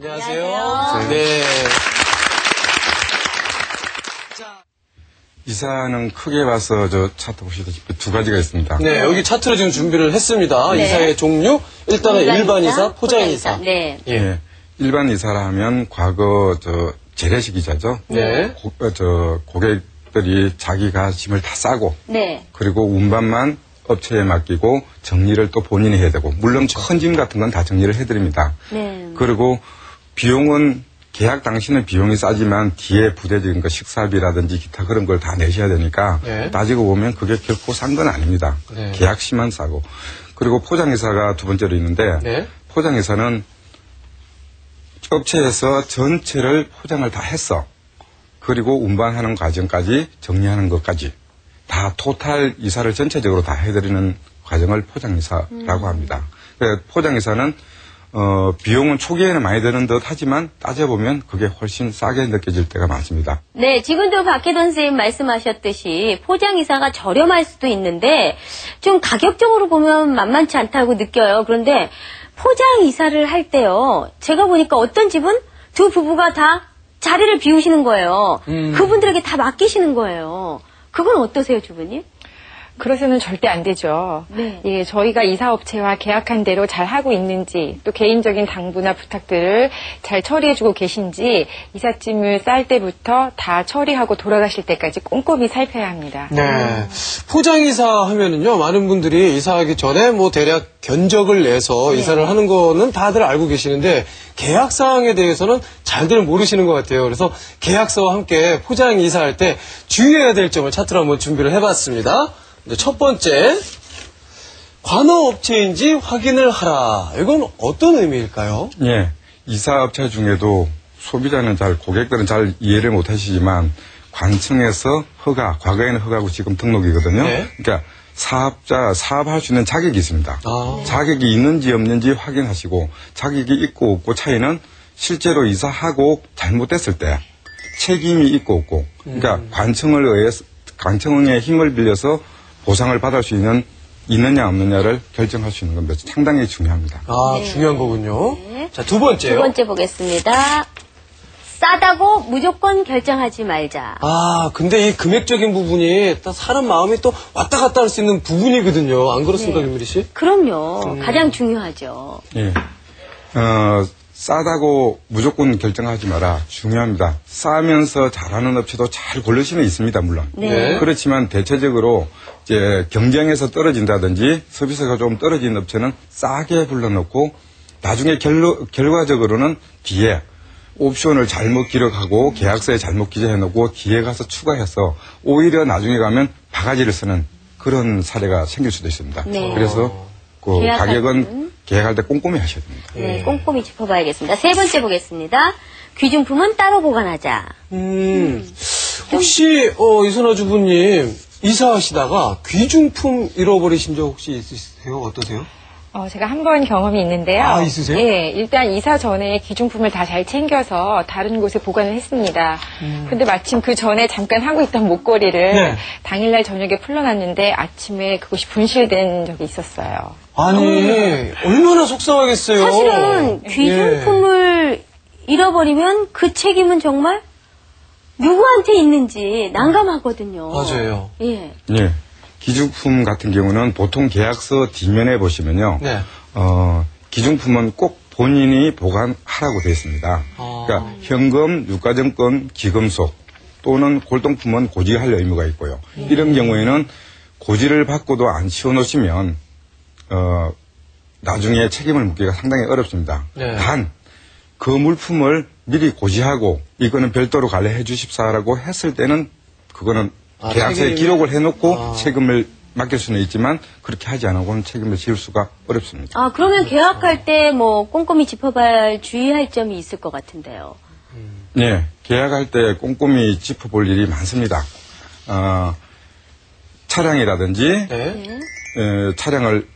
안녕하세요. 안녕하세요. 네. 이사는 크게 봐서 저 차트 보시다시피 두 가지가 있습니다. 네, 여기 차트를 지금 준비를 했습니다. 네. 이사의 종류. 일단은 일반 이사, 포장 이사. 네. 예. 일반 이사라 하면 과거 재래식 이자죠. 네. 고객들이 자기가 짐을 다 싸고 네. 그리고 운반만 업체에 맡기고 정리를 또 본인이 해야 되고 물론 큰 짐 같은 건 다 정리를 해드립니다. 네. 그리고 비용은 계약 당시는 비용이 싸지만 뒤에 부대적인 거 식사비라든지 기타 그런 걸 다 내셔야 되니까 네. 따지고 보면 그게 결코 싼 건 아닙니다. 네. 계약 시만 싸고. 그리고 포장회사가 두 번째로 있는데 네. 포장회사는 업체에서 전체를 포장을 다 했어. 그리고 운반하는 과정까지 정리하는 것까지 다 토탈 이사를 전체적으로 다 해드리는 과정을 포장이사라고 합니다. 포장이사는 비용은 초기에는 많이 드는 듯 하지만 따져보면 그게 훨씬 싸게 느껴질 때가 많습니다. 네, 지금도 박혜돈 선생님 말씀하셨듯이 포장이사가 저렴할 수도 있는데 좀 가격적으로 보면 만만치 않다고 느껴요. 그런데 포장이사를 할 때요. 제가 보니까 어떤 집은 두 부부가 다 자리를 비우시는 거예요. 그분들에게 다 맡기시는 거예요. 그건 어떠세요, 주부님? 그러서는 절대 안 되죠. 네. 예, 저희가 이사업체와 계약한 대로 잘 하고 있는지, 또 개인적인 당부나 부탁들을 잘 처리해주고 계신지, 이삿짐을 쌀 때부터 다 처리하고 돌아가실 때까지 꼼꼼히 살펴야 합니다. 네. 포장이사 하면은요, 많은 분들이 이사하기 전에 뭐 대략 견적을 내서 이사를 하는 거는 다들 알고 계시는데, 계약사항에 대해서는 잘들 모르시는 것 같아요. 그래서 계약서와 함께 포장이사 할 때 주의해야 될 점을 차트로 한번 준비를 해봤습니다. 첫 번째, 관어업체인지 확인을 하라. 이건 어떤 의미일까요? 예. 이사업체 중에도 소비자는 고객들은 잘 이해를 못 하시지만 관청에서 허가, 과거에는 허가고 지금 등록이거든요. 네. 그러니까 사업할 수 있는 자격이 있습니다. 아. 자격이 있는지 없는지 확인하시고 자격이 있고 없고 차이는 실제로 이사하고 잘못됐을 때 책임이 있고 없고 그러니까 관청의 힘을 빌려서 보상을 받을 수 있느냐 없느냐를 결정할 수 있는 겁니다. 상당히 중요합니다. 아, 중요한 거군요. 네. 자, 두 번째요. 두 번째 보겠습니다. 싸다고 무조건 결정하지 말자. 아, 근데 이 금액적인 부분이 또 사람 마음이 또 왔다 갔다 할 수 있는 부분이거든요. 안 그렇습니까, 네. 김미리 씨? 그럼요. 가장 중요하죠. 예. 싸다고 무조건 결정하지 마라. 중요합니다. 싸면서 잘하는 업체도 잘 고르시면 있습니다, 물론. 네. 그렇지만 대체적으로 이제 경쟁에서 떨어진다든지 서비스가 좀 떨어진 업체는 싸게 불러놓고 나중에 결과적으로는 뒤에 옵션을 잘못 기록하고 계약서에 잘못 기재해놓고 뒤에 가서 추가해서 오히려 나중에 가면 바가지를 쓰는 그런 사례가 생길 수도 있습니다. 네. 그래서 그 가격은 계약할 때 꼼꼼히 하셔야 됩니다. 네, 꼼꼼히 짚어봐야겠습니다. 세 번째 보겠습니다. 귀중품은 따로 보관하자. 혹시, 이선아 주부님, 이사하시다가 귀중품 잃어버리신 적 혹시 있으세요? 어떠세요? 제가 한 번 경험이 있는데요. 아, 있으세요? 예, 일단 이사 전에 기중품을 다 잘 챙겨서 다른 곳에 보관을 했습니다. 근데 마침 그 전에 잠깐 하고 있던 목걸이를 네. 당일날 저녁에 풀러놨는데 아침에 그곳이 분실된 적이 있었어요. 아니, 얼마나 속상하겠어요. 사실은 귀중품을 잃어버리면 그 책임은 정말 누구한테 있는지 난감하거든요. 맞아요. 예. 예. 기중품 같은 경우는 보통 계약서 뒷면에 보시면요. 네. 기중품은 꼭 본인이 보관하라고 되어 있습니다. 그러니까 현금, 유가증권, 기금속 또는 골동품은 고지할 의무가 있고요. 이런 경우에는 고지를 받고도 안 치워놓으시면 나중에 책임을 묻기가 상당히 어렵습니다. 네. 단 그 물품을 미리 고지하고 이거는 별도로 관리해 주십사라고 했을 때는 그거는 계약서에 기록을 해놓고 책임을 맡길 수는 있지만 그렇게 하지 않고는 책임을 지을 수가 어렵습니다. 아, 그러면 계약할 때 뭐 꼼꼼히 짚어봐야 할 주의할 점이 있을 것 같은데요. 네, 계약할 때 꼼꼼히 짚어볼 일이 많습니다. 차량이라든지 네. 차량을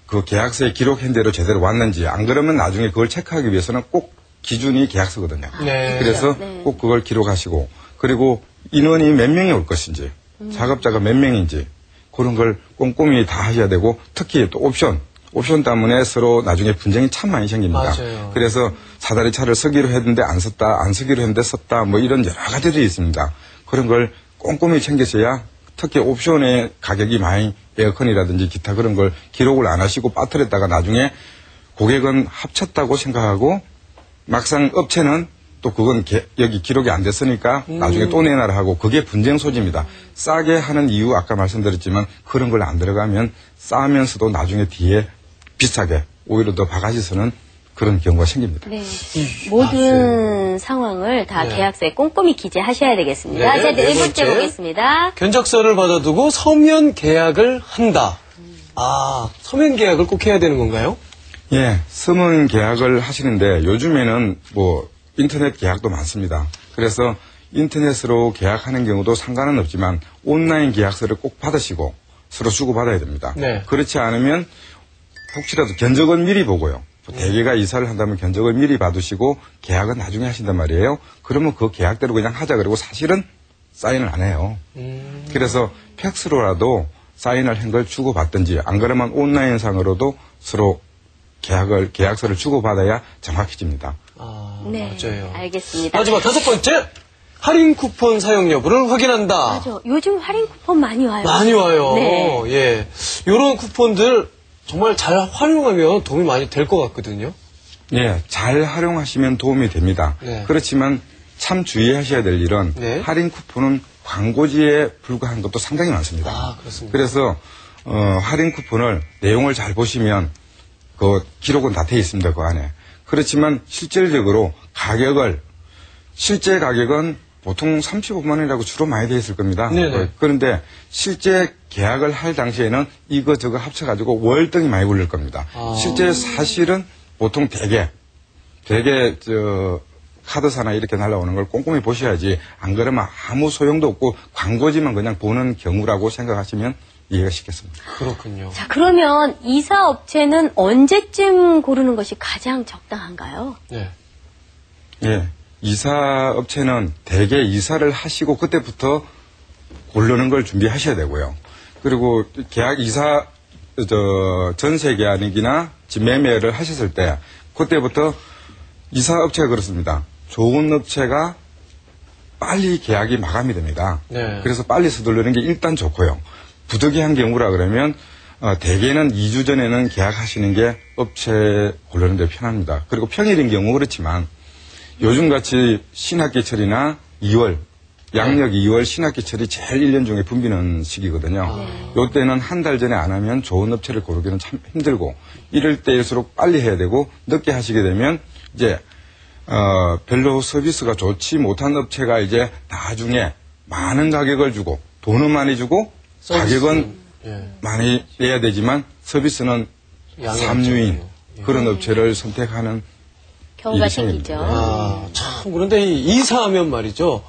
그 계약서에 기록한 대로 제대로 왔는지 안 그러면 나중에 그걸 체크하기 위해서는 꼭 기준이 계약서거든요. 네. 그래서 네. 꼭 그걸 기록하시고 그리고 인원이 몇 명이 올 것인지 작업자가 몇 명인지 그런 걸 꼼꼼히 다 하셔야 되고 특히 또 옵션 때문에 서로 나중에 분쟁이 참 많이 생깁니다. 맞아요. 그래서 사다리 차를 서기로 했는데 안 섰다, 안 서기로 했는데 섰다, 뭐 이런 여러 가지들이 있습니다. 그런 걸 꼼꼼히 챙기셔야 특히 옵션의 가격이 많이 에어컨이라든지 기타 그런 걸 기록을 안 하시고 빠뜨렸다가 나중에 고객은 합쳤다고 생각하고 막상 업체는 또 그건 여기 기록이 안 됐으니까 나중에 또 내놔라 하고 그게 분쟁 소지입니다. 싸게 하는 이유 아까 말씀드렸지만 그런 걸 안 들어가면 싸면서도 나중에 뒤에 비싸게 오히려 더 바가지 서는 그런 경우가 생깁니다. 네. 모든 상황을 다 계약서에 꼼꼼히 기재하셔야 되겠습니다. 네, 자, 네 번째 번째. 보겠습니다. 견적서를 받아두고 서면 계약을 한다. 아, 서면 계약을 꼭 해야 되는 건가요? 예, 서면 계약을 하시는데 요즘에는 뭐 인터넷 계약도 많습니다. 그래서 인터넷으로 계약하는 경우도 상관은 없지만 온라인 계약서를 꼭 받으시고 서로 주고받아야 됩니다. 네. 그렇지 않으면 혹시라도 견적은 미리 보고요. 대개가 이사를 한다면 견적을 미리 받으시고 계약은 나중에 하신단 말이에요. 그러면 그 계약대로 그냥 하자 그러고 사실은 사인을 안 해요. 그래서 팩스로라도 사인을 한 걸 주고받든지 안 그러면 온라인상으로도 서로 계약서를 주고받아야 정확해집니다. 아, 네. 맞아요. 알겠습니다. 마지막 5번째. 할인 쿠폰 사용 여부를 확인한다. 맞아. 요즘 할인 쿠폰 많이 와요. 많이 와요. 네. 예. 요런 쿠폰들 정말 잘 활용하면 도움이 많이 될 것 같거든요. 예, 잘 활용하시면 도움이 됩니다. 네. 그렇지만 참 주의하셔야 될 일은 네. 할인 쿠폰은 광고지에 불과한 것도 상당히 많습니다. 아, 그렇습니다. 그래서 할인 쿠폰을 내용을 잘 보시면 그 기록은 다 돼 있습니다. 그 안에. 그렇지만 실질적으로 실제 가격은 보통 35만 원이라고 주로 많이 돼 있을 겁니다. 네네. 그런데 실제 계약을 할 당시에는 이거 저거 합쳐가지고 월등히 많이 굴릴 겁니다. 아. 실제 사실은 보통 대개 카드사나 이렇게 날라오는 걸 꼼꼼히 보셔야지 안 그러면 아무 소용도 없고 광고지만 그냥 보는 경우라고 생각하시면 이해가 쉽겠습니다. 그렇군요. 자, 그러면 이사 업체는 언제쯤 고르는 것이 가장 적당한가요? 네. 예. 이사 업체는 대개 이사를 하시고 그때부터 고르는 걸 준비하셔야 되고요. 그리고 전세 계약이나 집 매매를 하셨을 때 그때부터 이사 업체가 그렇습니다. 좋은 업체가 빨리 계약이 마감이 됩니다. 네. 그래서 빨리 서두르는 게 일단 좋고요. 부득이한 경우라 그러면 대개는 2주 전에는 계약하시는 게 업체 고르는 데 편합니다. 그리고 평일인 경우 그렇지만 요즘같이 신학기철이나 2월, 양력 2월 신학기철이 제일 1년 중에 붐비는 시기거든요. 요때는 한 달 전에 안 하면 좋은 업체를 고르기는 참 힘들고 이럴 때일수록 빨리 해야 되고 늦게 하시게 되면 이제 별로 서비스가 좋지 못한 업체가 이제 나중에 많은 가격을 주고 돈은 많이 주고 가격은 예. 많이 내야 되지만 서비스는 양이 삼류인 없죠. 그런 업체를 선택하는 경우가 일이 생기죠. 아, 참, 그런데 이사하면 말이죠.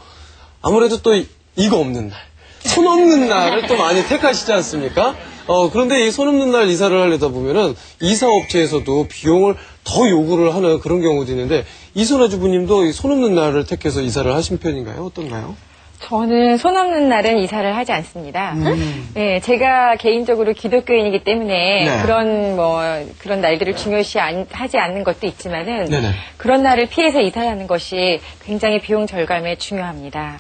아무래도 또 이거 없는 날, 손 없는 날을 또 많이 택하시지 않습니까? 그런데 이 손 없는 날 이사를 하려다 보면은 이사업체에서도 비용을 더 요구를 하는 그런 경우도 있는데 이선아 주부님도 이 손 없는 날을 택해서 이사를 하신 편인가요? 어떤가요? 저는 손 없는 날은 이사를 하지 않습니다. 네, 제가 개인적으로 기독교인이기 때문에 네. 그런 날들을 중요시 하지 않는 것도 있지만은 네네. 그런 날을 피해서 이사하는 것이 굉장히 비용 절감에 중요합니다.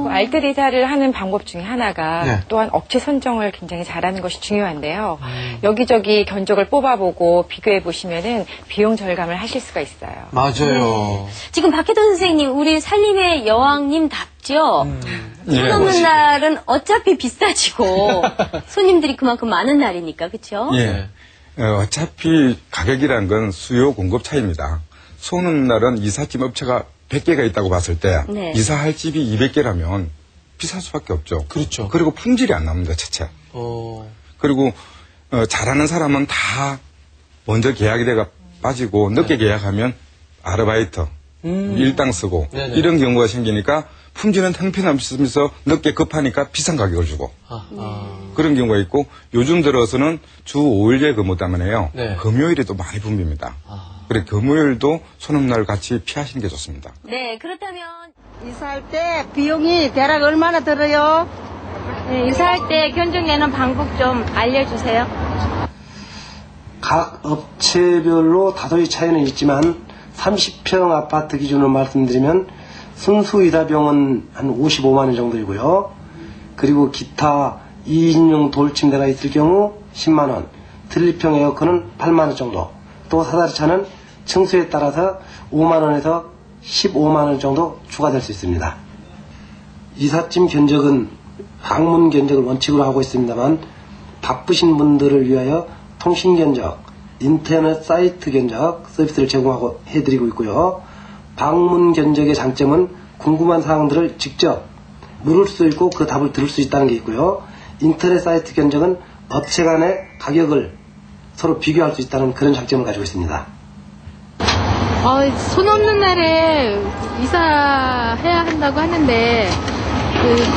알뜰 이사를 하는 방법 중에 하나가 네. 또한 업체 선정을 굉장히 잘하는 것이 중요한데요. 여기저기 견적을 뽑아보고 비교해 보시면은 비용 절감을 하실 수가 있어요. 맞아요. 지금 박혜돈 선생님, 우리 살림의 여왕님 답죠? 손 없는 날은 어차피 비싸지고 손님들이 그만큼 많은 날이니까, 그렇죠? 예. 어차피 가격이란 건 수요 공급 차이입니다. 손 없는 날은 이삿짐 업체가 100개가 있다고 봤을 때 네. 이사할 집이 200개라면 비쌀 수밖에 없죠. 그렇죠. 그리고 품질이 안 나옵니다. 채채. 그리고 잘하는 사람은 다 먼저 계약이 돼가 빠지고 늦게 계약하면 아르바이터 일당 쓰고 네네. 이런 경우가 생기니까 품질은 형편없으면서 늦게 급하니까 비싼 가격을 주고 그런 경우가 있고 요즘 들어서는 주 5일제 근무 때문에요. 네. 금요일이 또 많이 붐빕니다. 그래 금요일도 손 없는 날 같이 피하시는 게 좋습니다. 네, 그렇다면 이사할 때 비용이 대략 얼마나 들어요? 네, 이사할 때 견적 내는 방법 좀 알려주세요. 각 업체별로 다소의 차이는 있지만 30평 아파트 기준으로 말씀드리면 순수 이사 비용은 한 55만 원 정도이고요. 그리고 기타 2인용 돌침대가 있을 경우 10만 원, 틀니평 에어컨은 8만 원 정도, 또 사다리차는 층수에 따라서 5만 원에서 15만 원 정도 추가될 수 있습니다. 이삿짐 견적은 방문 견적을 원칙으로 하고 있습니다만 바쁘신 분들을 위하여 통신 견적, 인터넷 사이트 견적 서비스를 제공하고 해드리고 있고요. 방문 견적의 장점은 궁금한 사항들을 직접 물을 수 있고 그 답을 들을 수 있다는 게 있고요. 인터넷 사이트 견적은 업체 간의 가격을 서로 비교할 수 있다는 그런 장점을 가지고 있습니다. 손 없는 날에 이사해야 한다고 하는데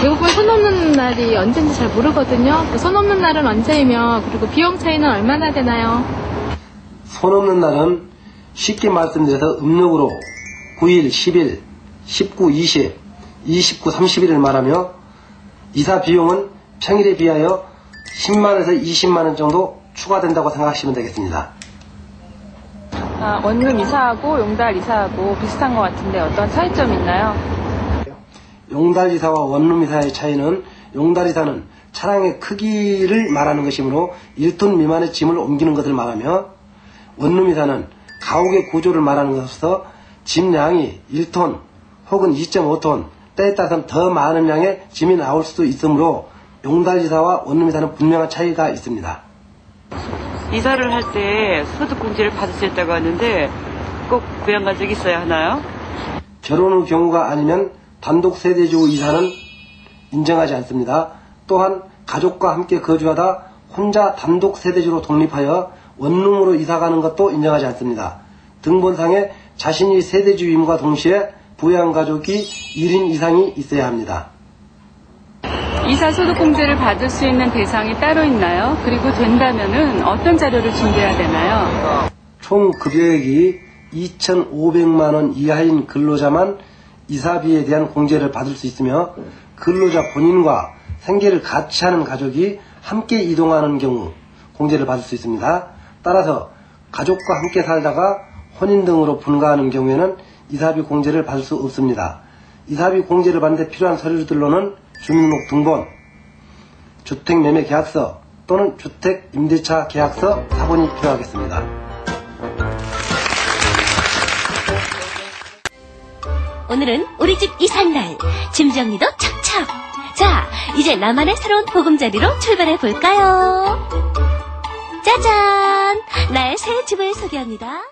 대부분 손 없는 날이 언제인지 잘 모르거든요. 손 없는 날은 언제이며 그리고 비용 차이는 얼마나 되나요? 손 없는 날은 쉽게 말씀드려서 음력으로 9일, 10일, 19, 20, 29, 30일을 말하며 이사 비용은 평일에 비하여 10만원에서 20만원 정도 추가된다고 생각하시면 되겠습니다. 원룸 이사하고 용달 이사하고 비슷한 것 같은데 어떤 차이점이 있나요? 용달 이사와 원룸 이사의 차이는 용달 이사는 차량의 크기를 말하는 것이므로 1톤 미만의 짐을 옮기는 것을 말하며 원룸 이사는 가옥의 구조를 말하는 것으로서 짐량이 1톤 혹은 2.5톤 때에 따라서는 더 많은 양의 짐이 나올 수도 있으므로 용달 이사와 원룸 이사는 분명한 차이가 있습니다. 이사를 할 때 소득공제를 받을 수 있다고 하는데 꼭 부양가족이 있어야 하나요? 결혼 후 경우가 아니면 단독 세대주 이사는 인정하지 않습니다. 또한 가족과 함께 거주하다 혼자 단독 세대주로 독립하여 원룸으로 이사가는 것도 인정하지 않습니다. 등본상에 자신이 세대주임과 동시에 부양가족이 1인 이상이 있어야 합니다. 이사 소득공제를 받을 수 있는 대상이 따로 있나요? 그리고 된다면은 어떤 자료를 준비해야 되나요? 총 급여액이 2,500만 원 이하인 근로자만 이사비에 대한 공제를 받을 수 있으며 근로자 본인과 생계를 같이 하는 가족이 함께 이동하는 경우 공제를 받을 수 있습니다. 따라서 가족과 함께 살다가 혼인 등으로 분가하는 경우에는 이사비 공제를 받을 수 없습니다. 이사비 공제를 받는 데 필요한 서류들로는 주민등록 등본, 주택매매계약서 또는 주택임대차 계약서 사본이 필요하겠습니다. 오늘은 우리 집 이삿날, 짐 정리도 척척. 자, 이제 나만의 새로운 보금자리로 출발해 볼까요? 짜잔! 나의 새 집을 소개합니다.